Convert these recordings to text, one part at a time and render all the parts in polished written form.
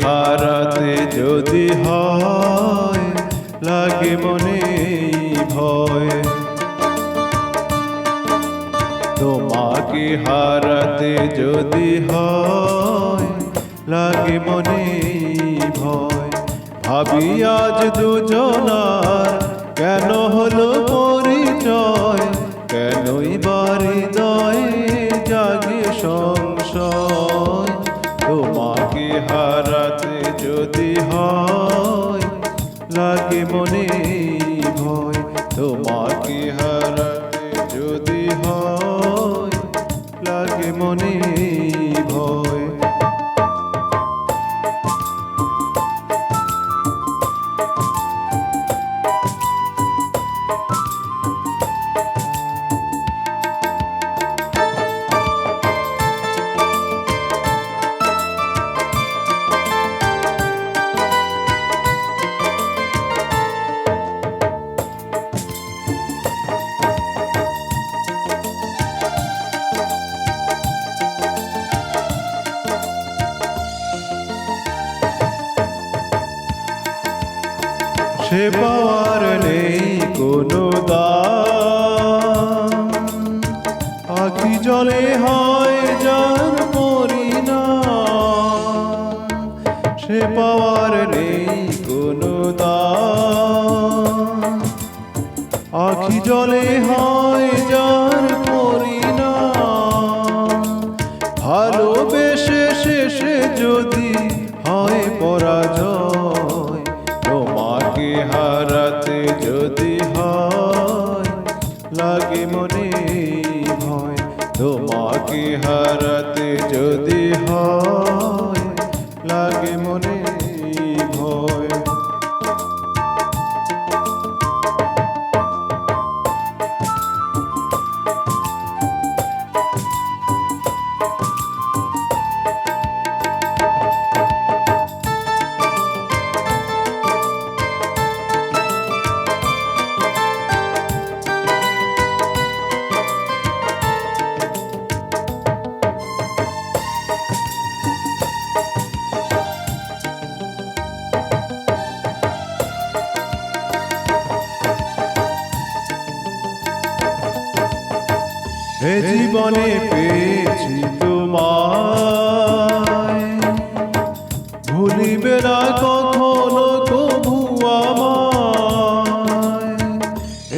হারাতে যদি হয় লাগে মনে ভয়। তোমাকে হারাতে যদি হয় লাগে মনে ভয়। ভাবি আজ দুজনার কেন হলো পরিচয়, কেনই বা হৃদয়ে জাগে সংশয়। তোমাকে হারাতে যদি হয় লাগে মনে ভয়। তোমাকে হারাতে যদি হয় লাগে মনে ভয়। সে পাওয়ার নেই কোনো দাম, আখি জলে হয় যার পরিণাম। সে পাওয়ার নেই কোনো দাম, আখি জলে হয় যার পরিণাম। ভালোবেসে শেষে যদি হয় পরাজয়, তোমাকে হারাতে যদি হয় লাগে মনে ভয়। তোমাকে হারাতে যদি হয় লাগে মনে ভয়। এ জীবনে পেয়েছি তোমায়, ভুলিবে না কখনো কভু আমায়।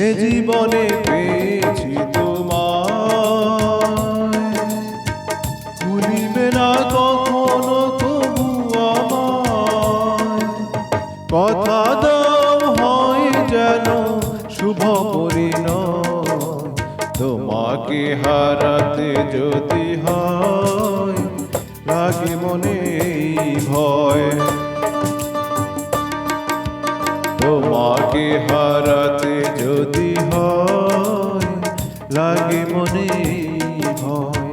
এ জীবনে পেয়েছি তোমায়, ভুলিবে না কখনো কভু আমায়। কথা দাও হয় যেন শুভ পরিণয়, তোমাকে হারাতে যদি হয় লাগে মনে ভয়। তোমাকে হারাতে যদি হয় লাগে মনে ভয়।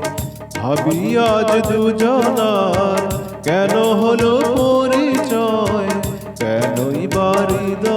ভাবি আজ দুজনার কেন হলো পরিচয়, কেনই বা হৃদয়ে